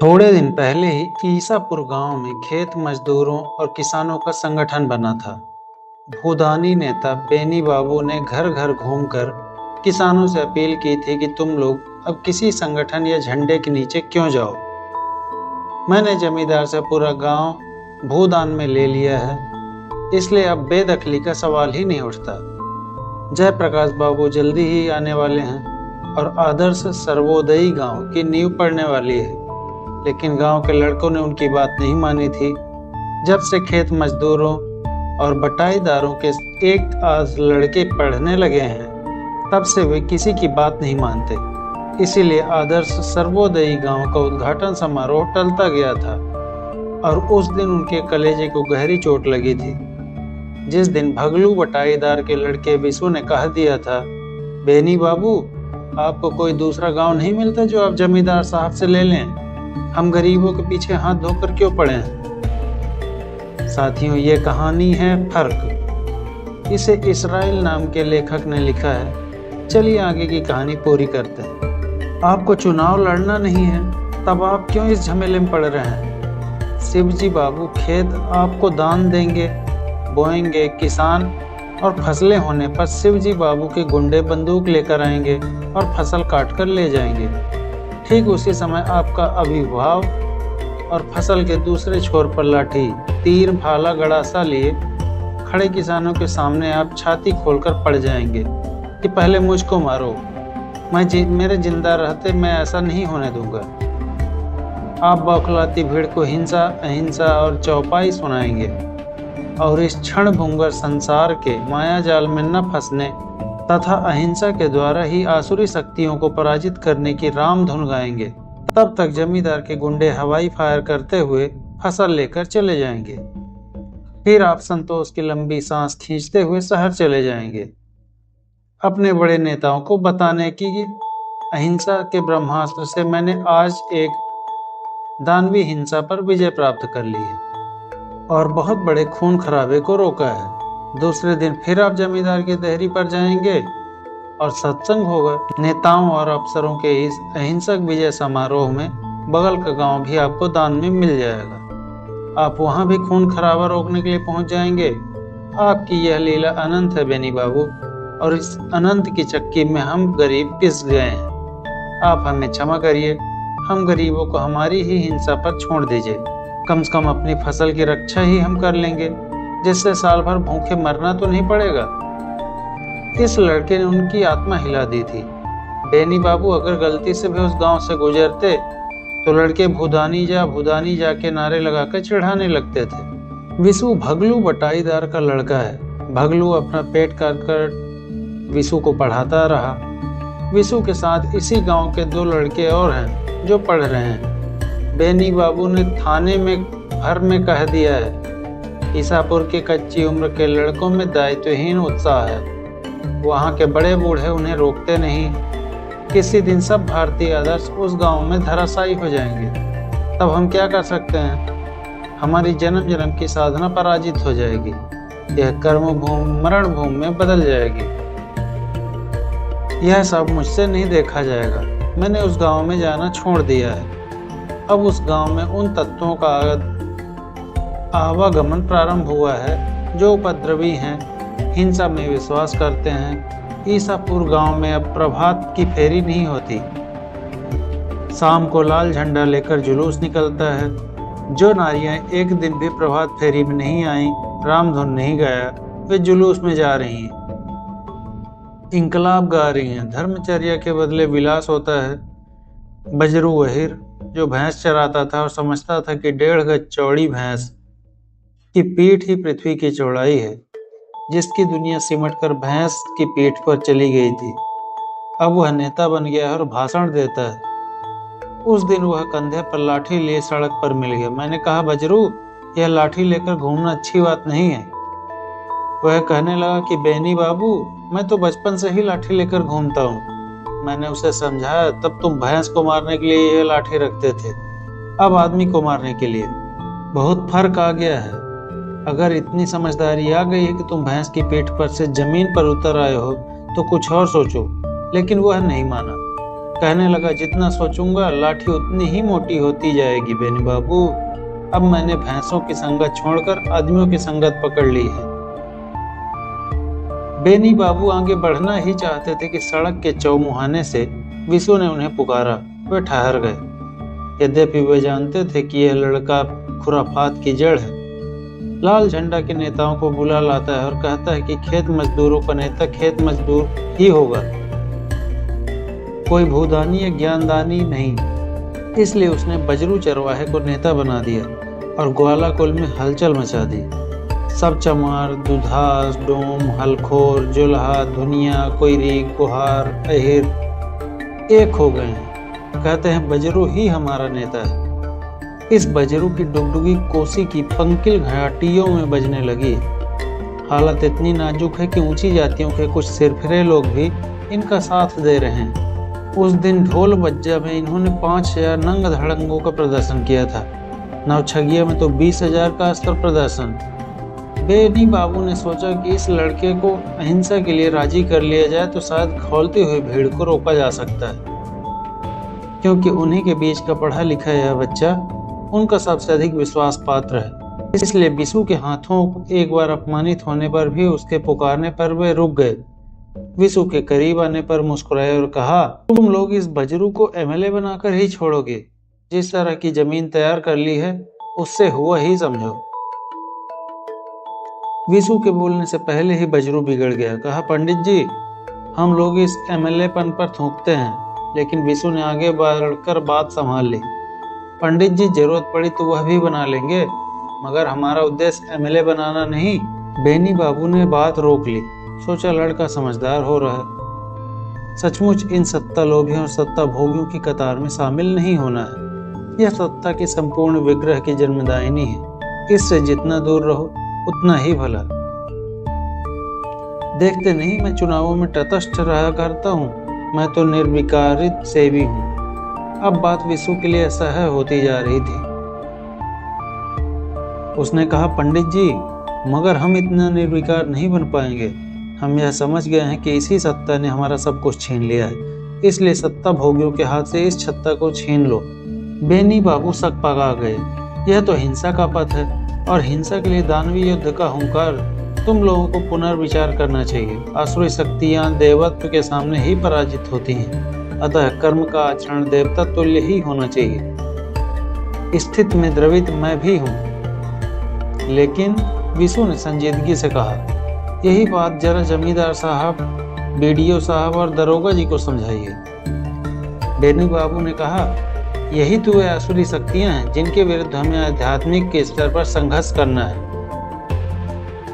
थोड़े दिन पहले ही ईसापुर गांव में खेत मजदूरों और किसानों का संगठन बना था। भूदानी नेता बेनी बाबू ने घर घर घूमकर किसानों से अपील की थी कि तुम लोग अब किसी संगठन या झंडे के नीचे क्यों जाओ। मैंने जमींदार से पूरा गांव भूदान में ले लिया है, इसलिए अब बेदखली का सवाल ही नहीं उठता। जयप्रकाश बाबू जल्दी ही आने वाले हैं और आदर्श सर्वोदयी गांव की नींव पड़ने वाली है। लेकिन गांव के लड़कों ने उनकी बात नहीं मानी थी। जब से खेत मजदूरों और बटाईदारों के एक आध लड़के पढ़ने लगे हैं, तब से वे किसी की बात नहीं मानते। इसीलिए आदर्श सर्वोदयी गांव का उद्घाटन समारोह टलता गया था और उस दिन उनके कलेजे को गहरी चोट लगी थी। जिस दिन भगलू बटाईदार के लड़के विशु ने कह दिया था, बेनी बाबू, आपको कोई दूसरा गांव नहीं मिलता जो आप जमींदार साहब से ले लें? हम गरीबों के पीछे हाथ धोकर क्यों पड़े हैं? साथियों, ये कहानी है फर्क। इसे इसराइल नाम के लेखक ने लिखा है। चलिए आगे की कहानी पूरी करते हैं। आपको चुनाव लड़ना नहीं है, तब आप क्यों इस झमेले में पड़ रहे हैं? शिवजी बाबू खेत आपको दान देंगे, बोएंगे। किसान और फसलें होने पर शिवजी बाबू के गुंडे बंदूक लेकर आएंगे और फसल काट कर ले जाएंगे। ठीक उसी समय आपका अभिभाव और फसल के दूसरे छोर पर लाठी, तीर, भाला, गड़ासा लिए खड़े किसानों के सामने आप छाती खोलकर पड़ जाएंगे कि पहले मुझको मारो। मेरे जिंदा रहते मैं ऐसा नहीं होने दूंगा। आप बौखलाती भीड़ को हिंसा, अहिंसा और चौपाई सुनाएंगे और इस क्षण भंगुर संसार के माया जाल में न फंसने तथा अहिंसा के द्वारा ही आसुरी शक्तियों को पराजित करने की राम धुन गाएंगे। तब तक जमींदार के गुंडे हवाई फायर करते हुए फसल लेकर चले जाएंगे। फिर आप संतोष की लंबी सांस खींचते हुए शहर चले जाएंगे, अपने बड़े नेताओं को बताने की अहिंसा के ब्रह्मास्त्र से मैंने आज एक दानवी हिंसा पर विजय प्राप्त कर ली है और बहुत बड़े खून खराबे को रोका है। दूसरे दिन फिर आप जमींदार की देहरी पर जाएंगे और सत्संग होगा। नेताओं और अफसरों के इस अहिंसक विजय समारोह में बगल का गांव भी आपको दान में मिल जाएगा। आप वहां भी खून खराबा रोकने के लिए पहुंच जाएंगे। आपकी यह लीला अनंत है बेनी बाबू, और इस अनंत की चक्की में हम गरीब पिस गए हैं। आप हमें क्षमा करिए। हम गरीबों को हमारी ही हिंसा पर छोड़ दीजिए। कम से कम अपनी फसल की रक्षा ही हम कर लेंगे, जिससे साल भर भूखे मरना तो नहीं पड़ेगा। इस लड़के ने उनकी आत्मा हिला दी थी। बेनी बाबू अगर गलती से भी उस गांव से गुजरते तो लड़के भूदानी जा के नारे लगाकर चिढ़ाने लगते थे। विशु भगलू बटाईदार का लड़का है। भगलू अपना पेट काट कर विशु को पढ़ाता रहा। विशु के साथ इसी गांव के 2 लड़के और हैं जो पढ़ रहे हैं। बेनी बाबू ने थाने में भर में कह दिया है, ईसापुर के कच्ची उम्र के लड़कों में दायित्वहीन उत्साह है। वहाँ के बड़े बूढ़े उन्हें रोकते नहीं। किसी दिन सब भारतीय आदर्श उस गांव में धराशायी हो जाएंगे। तब हम क्या कर सकते हैं? हमारी जन्म जन्म की साधना पराजित हो जाएगी। यह कर्म भूमि मरण भूमि में बदल जाएगी। यह सब मुझसे नहीं देखा जाएगा। मैंने उस गांव में जाना छोड़ दिया है। अब उस गांव में उन तत्वों का आवागमन प्रारंभ हुआ है जो उपद्रवी हैं, हिंसा में विश्वास करते हैं। ईसापुर गांव में अब प्रभात की फेरी नहीं होती। शाम को लाल झंडा लेकर जुलूस निकलता है। जो नारियां एक दिन भी प्रभात फेरी में नहीं आई, रामधुन नहीं गाया, वे जुलूस में जा रही हैं, इंकलाब गा रही हैं। धर्मचर्या के बदले विलास होता है। बजरू वहीर जो भैंस चराता था और समझता था कि 1.5 गज चौड़ी भैंस की पीठ ही पृथ्वी की चौड़ाई है, जिसकी दुनिया सिमट कर भैंस की पीठ पर चली गई थी, अब वह नेता बन गया है और भाषण देता है। उस दिन वह कंधे पर लाठी लिए सड़क पर मिल गया। मैंने कहा, बजरू, यह लाठी लेकर घूमना अच्छी बात नहीं है। वह कहने लगा कि बेनी बाबू, मैं तो बचपन से ही लाठी लेकर घूमता हूँ। मैंने उसे समझाया, तब तुम भैंस को मारने के लिए यह लाठी रखते थे, अब आदमी को मारने के लिए। बहुत फर्क आ गया है। अगर इतनी समझदारी आ गई है कि तुम भैंस की पीठ पर से जमीन पर उतर आए हो तो कुछ और सोचो। लेकिन वह नहीं माना। कहने लगा, जितना सोचूंगा लाठी उतनी ही मोटी होती जाएगी बेनी बाबू। अब मैंने भैंसों की संगत छोड़कर आदमियों की संगत पकड़ ली है। बेनी बाबू आगे बढ़ना ही चाहते थे कि सड़क के चौमुहाने से विशु ने उन्हें पुकारा। वे ठहर गए। यद्यपि वे जानते थे कि यह लड़का खुराफात की जड़ है। लाल झंडा के नेताओं को बुला लाता है और कहता है कि खेत मजदूरों का नेता खेत मजदूर ही होगा, कोई भूदानी या ज्ञानदानी नहीं। इसलिए उसने बजरू चरवाहे को नेता बना दिया और ग्वाला कुल में हलचल मचा दी। सब चमार, दुधास, डोम, हलखोर, जुल्हा, धुनिया, कोयरी, गुहार, अहिर एक हो गए हैं। कहते हैं बजरू ही हमारा नेता है। इस बजरू की डुगडुगी कोसी की पंकिल घाटियों में बजने लगी। हालत इतनी नाजुक है कि ऊंची जातियों के कुछ सिरफिरे लोग भी इनका साथ दे रहे हैं। उस दिन ढोल बज्जा में इन्होंने 5000 नंग धड़ंगों का प्रदर्शन किया था। नवछगिया में तो 20,000 का अस्त्र प्रदर्शन। बेनी बाबू ने सोचा कि इस लड़के को अहिंसा के लिए राजी कर लिया जाए तो शायद खौलती हुई भीड़ को रोका जा सकता है, क्योंकि उन्हीं के बीच का पढ़ा लिखा यह बच्चा उनका सबसे अधिक विश्वास पात्र है। इसलिए बिशु के हाथों एक बार अपमानित होने पर भी उसके पुकारने पर वे रुक गए। विशु के करीब आने पर मुस्कुराए और कहा, तुम लोग इस बजरू को एमएलए बनाकर ही छोड़ोगे। जिस तरह की जमीन तैयार कर ली है उससे हुआ ही समझो। विशु के बोलने से पहले ही बजरू बिगड़ गया। कहा, पंडित जी, हम लोग इस एमएलए पन पर थूकते हैं। लेकिन विशु ने आगे बढ़कर बात संभाल ली। पंडित जी, जरूरत पड़ी तो वह भी बना लेंगे, मगर हमारा उद्देश्य एमएलए बनाना नहीं। बेनी बाबू ने बात रोक ली। सोचा लड़का समझदार हो रहा है। सचमुच इन सत्ता लोभियों और सत्ता भोगियों की कतार में शामिल नहीं होना है। यह सत्ता की संपूर्ण विग्रह की जन्मदायिनी है। इससे जितना दूर रहो उतना ही भला। देखते नहीं मैं चुनावों में तटस्थ रहा करता हूँ। मैं तो निर्विकारित सेवी हूँ। अब बात विशु के लिए असह्य होती जा रही थी। उसने कहा, पंडित जी, मगर हम इतना निर्विकार नहीं बन पाएंगे। हम यह समझ गए हैं कि इसी सत्ता ने हमारा सब कुछ छीन लिया है। इसलिए सत्ता भोगियों के हाथ से इस छत्ता को छीन लो। बेनी बाबू सक पगा गए। यह तो हिंसा का पथ है और हिंसा के लिए दानवीय युद्ध का हुंकार। तुम लोगों को पुनर्विचार करना चाहिए। आसुरी शक्तियां देवत्व के सामने ही पराजित होती हैं। अतः कर्म का आचरण देवता तुल्य ही होना चाहिए। स्थिति में द्रवित मैं भी हूँ। लेकिन विशु ने संजीदगी से कहा, यही बात जरा जमींदार साहब, बीडीओ साहब और दरोगा जी को समझाइए। बेनी बाबू ने कहा, यही तो वे आसुरी शक्तियां हैं जिनके विरुद्ध हमें आध्यात्मिक के स्तर पर संघर्ष करना है।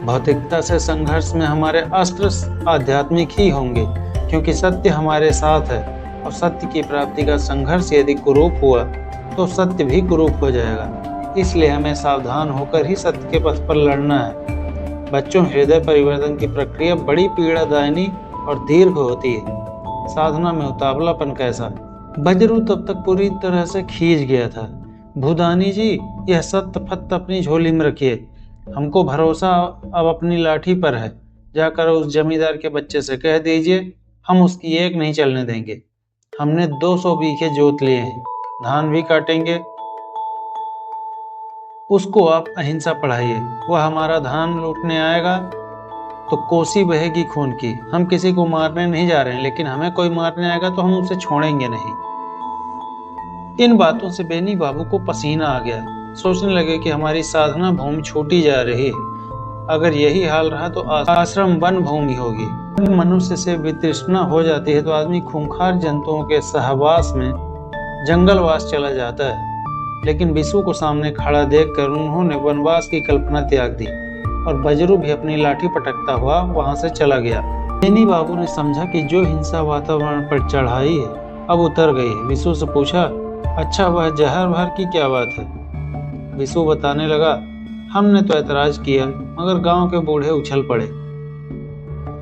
भौतिकता से संघर्ष में हमारे अस्त्र आध्यात्मिक ही होंगे, क्योंकि सत्य हमारे साथ है और सत्य की प्राप्ति का संघर्ष यदि कुरूप हुआ तो सत्य भी कुरूप हो जाएगा। इसलिए हमें सावधान होकर ही सत्य के पथ पर लड़ना है। बच्चों, हृदय परिवर्तन की प्रक्रिया बड़ी पीड़ादायिनी और दीर्घ होती है। साधना में उतावलापन कैसा। बजरू तब तक पूरी तरह से खींच गया था। भूदानी जी, यह सत्य फत्त अपनी झोली में रखिए। हमको भरोसा अब अपनी लाठी पर है। जाकर उस जमींदार के बच्चे से कह दीजिए, हम उसकी एक नहीं चलने देंगे। हमने 200 बीघे जोत लिए हैं, धान भी काटेंगे। उसको आप अहिंसा पढ़ाइए। वह हमारा धान लूटने आएगा तो कोसी बहेगी खून की। हम किसी को मारने नहीं जा रहे हैं, लेकिन हमें कोई मारने आएगा तो हम उसे छोड़ेंगे नहीं। इन बातों से बेनी बाबू को पसीना आ गया। सोचने लगे कि हमारी साधना भूमि छूटी जा रही है। अगर यही हाल रहा तो आश्रम वन भूमि होगी। मनुष्य से वितृष्णा हो जाती है तो आदमी खूंखार जंतुओं के सहवास में जंगलवास चला जाता है। लेकिन विशु को सामने खड़ा देखकर उन्होंने वनवास की कल्पना त्याग दी और बजरू भी अपनी लाठी पटकता हुआ वहां से चला गया। बेनी बाबू ने समझा कि जो हिंसा वातावरण पर चढ़ाई है अब उतर गई है। विशु से पूछा, अच्छा, वह जहर भर की क्या बात है? विशु बताने लगा, हमने तो ऐतराज किया मगर गांव के बूढ़े उछल पड़े।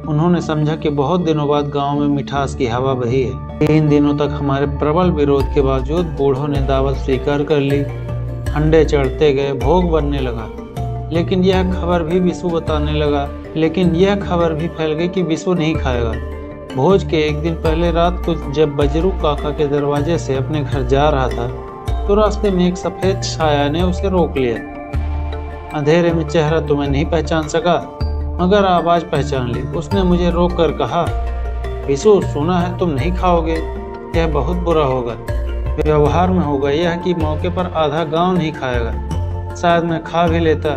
उन्होंने समझा कि बहुत दिनों बाद गांव में मिठास की हवा बही है। 3 दिनों तक हमारे प्रबल विरोध के बावजूद बूढ़ों ने दावत स्वीकार कर ली। अंडे चढ़ते गए, भोग बनने लगा। लेकिन यह खबर भी विशु बताने लगा। लेकिन यह खबर भी फैल गई कि विशु नहीं खाएगा। भोज के एक दिन पहले रात को जब बजरू काका के दरवाजे से अपने घर जा रहा था तो रास्ते में एक सफेद छाया ने उसे रोक लिया। अंधेरे में चेहरा तो मैं नहीं पहचान सका, मगर आवाज पहचान ली। उसने मुझे रोक कर कहा, विशु, सुना है तुम नहीं खाओगे, यह बहुत बुरा होगा। व्यवहार में होगा यह कि मौके पर आधा गांव नहीं खाएगा। शायद मैं खा भी लेता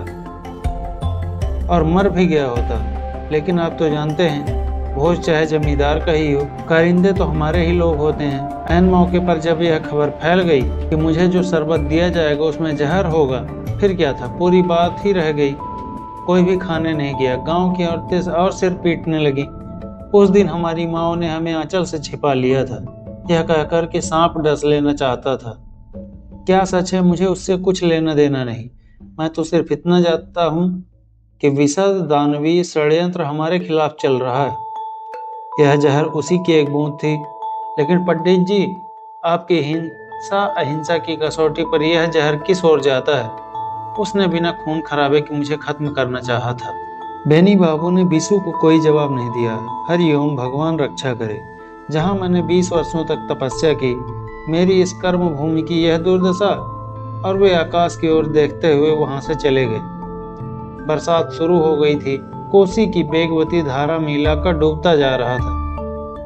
और मर भी गया होता, लेकिन आप तो जानते हैं भोज चाहे जमींदार का ही हो, कारिंदे तो हमारे ही लोग होते हैं। ऐन मौके पर जब यह खबर फैल गई कि मुझे जो शरबत दिया जाएगा उसमें जहर होगा, फिर क्या था, पूरी बात ही रह गई। कोई भी खाने नहीं गया। गांव की औरतें और सिर पीटने लगी। उस दिन हमारी माँ ने हमें आंचल से छिपा लिया था, यह कहकर कि सांप डस लेना चाहता था। क्या सच है, मुझे उससे कुछ लेना देना नहीं। मैं तो सिर्फ इतना जानता हूँ कि विशद दानवीय षड्यंत्र हमारे खिलाफ चल रहा है। यह जहर उसी की एक बूंद थी। लेकिन पंडित जी, आपकी हिंसा अहिंसा की कसौटी पर यह जहर किस ओर जाता है? उसने बिना खून खराबे के मुझे खत्म करना चाहा था। बेनी बाबू ने विशु को कोई जवाब नहीं दिया। हरिओम, भगवान रक्षा करे। जहां मैंने 20 वर्षों तक तपस्या की, मेरी इस कर्म भूमि की यह दुर्दशा। और वे आकाश की ओर देखते हुए वहां से चले गए। बरसात शुरू हो गई थी। कोसी की बेगवती धारा में इलाका डूबता जा रहा था।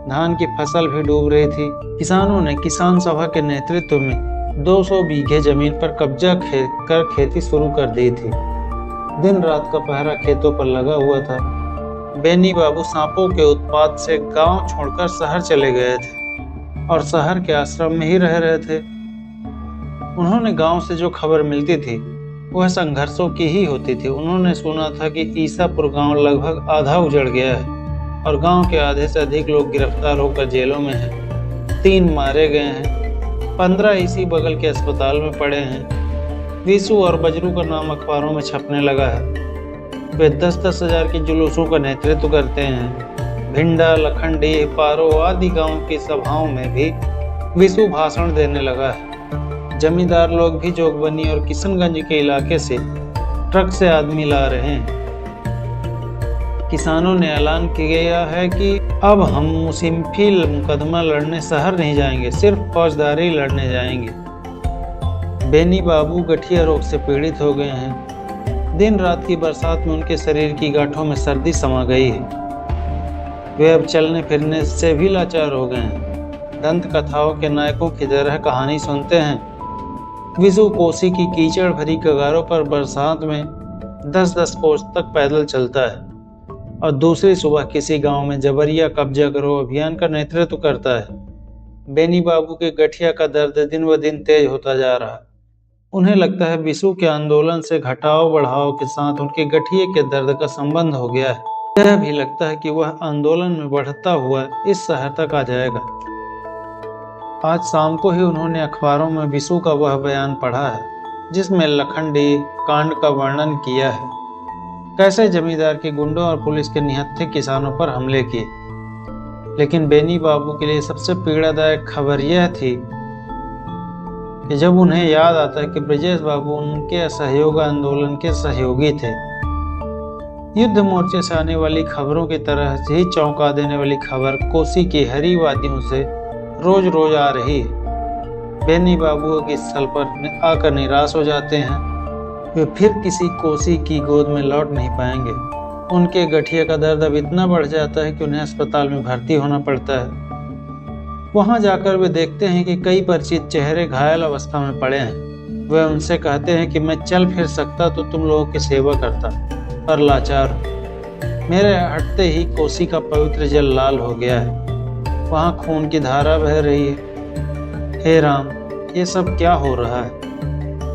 धान की फसल भी डूब रही थी। किसानों ने किसान सभा के नेतृत्व में 200 बीघे जमीन पर कब्जा कर खेती शुरू कर दी थी। दिन रात का पहरा खेतों पर लगा हुआ था। बेनी बाबू सांपों के उत्पात से गांव छोड़कर शहर चले गए थे और शहर के आश्रम में ही रह रहे थे। उन्होंने गांव से जो खबर मिलती थी वह संघर्षों की ही होती थी। उन्होंने सुना था कि ईसापुर गांव लगभग आधा उजड़ गया है और गांव के आधे से अधिक लोग गिरफ्तार होकर जेलों में हैं। 3 मारे गए हैं, 15 इसी बगल के अस्पताल में पड़े हैं। विशु और बजरू का नाम अखबारों में छपने लगा है। वे 10-10 हजार के जुलूसों का नेतृत्व करते हैं। भिंडा, लखंडी, पारो आदि गांव की सभाओं में भी विशु भाषण देने लगा है। जमींदार लोग भी जोगबनी और किशनगंज के इलाके से ट्रक से आदमी ला रहे हैं। किसानों ने ऐलान किया है कि अब हम मुसिम्फिल मुकदमा लड़ने शहर नहीं जाएंगे, सिर्फ फौजदारी लड़ने जाएंगे। बेनी बाबू गठिया रोग से पीड़ित हो गए हैं। दिन रात की बरसात में उनके शरीर की गांठों में सर्दी समा गई है। वे अब चलने फिरने से भी लाचार हो गए हैं। दंत कथाओं के नायकों की तरह कहानी सुनते हैं। विशु कोसी की कीचड़ भरी कगारों पर बरसात में 10-10 कोस तक पैदल चलता है और दूसरी सुबह किसी गांव में जबरिया कब्जा करो अभियान का नेतृत्व करता है। बेनी बाबू के गठिया का दर्द दिन ब दिन तेज होता जा रहा। उन्हें लगता है विशु के आंदोलन से घटाव बढ़ाव के साथ उनके गठिए के दर्द का संबंध हो गया है। यह भी लगता है कि वह आंदोलन में बढ़ता हुआ इस शहर तक आ जाएगा। आज शाम को ही उन्होंने अखबारों में विशु का वह बयान पढ़ा है जिसमें लखंडी कांड का वर्णन किया है, कैसे जमींदार के गुंडों और पुलिस के निहत्थे किसानों पर हमले किए। लेकिन बेनी बाबू के लिए सबसे पीड़ादायक खबर यह थी कि जब उन्हें याद आता है कि ब्रजेश बाबू उनके असहयोग आंदोलन के सहयोगी थे। युद्ध मोर्चे से आने वाली खबरों की तरह ही चौंका देने वाली खबर कोसी की हरी वादियों से रोज रोज आ रही है। बेनी बाबू के स्थल पर आकर निराश हो जाते हैं। वे फिर किसी कोसी की गोद में लौट नहीं पाएंगे। उनके गठिया का दर्द अब इतना बढ़ जाता है कि उन्हें अस्पताल में भर्ती होना पड़ता है। वहां जाकर वे देखते हैं कि कई परिचित चेहरे घायल अवस्था में पड़े हैं। वे उनसे कहते हैं कि मैं चल फिर सकता तो तुम लोगों की सेवा करता, पर लाचार हूं। मेरे हटते ही कोसी का पवित्र जल लाल हो गया है। वहां खून की धारा बह रही है। हे राम, ये सब क्या हो रहा है?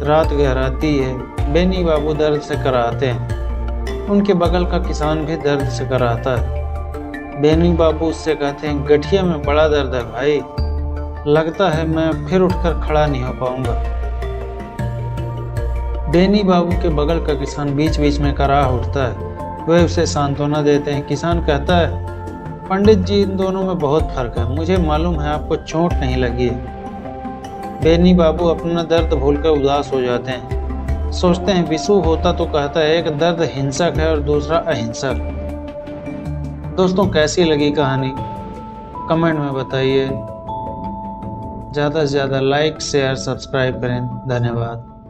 रात गहराती है। बेनी बाबू दर्द से कराहते हैं। उनके बगल का किसान भी दर्द से कराहता है। बेनी बाबू उससे कहते हैं, गठिया में बड़ा दर्द है भाई, लगता है मैं फिर उठकर खड़ा नहीं हो पाऊंगा। बेनी बाबू के बगल का किसान बीच बीच में कराह उठता है। वे उसे सांत्वना देते हैं। किसान कहता है, पंडित जी, इन दोनों में बहुत फर्क है। मुझे मालूम है आपको चोट नहीं लगी है। बेनी बाबू अपना दर्द भूलकर उदास हो जाते हैं। सोचते हैं विशु होता तो कहता है एक दर्द हिंसक है और दूसरा अहिंसक। दोस्तों, कैसी लगी कहानी? कमेंट में बताइए। ज़्यादा से ज़्यादा लाइक शेयर सब्सक्राइब करें। धन्यवाद।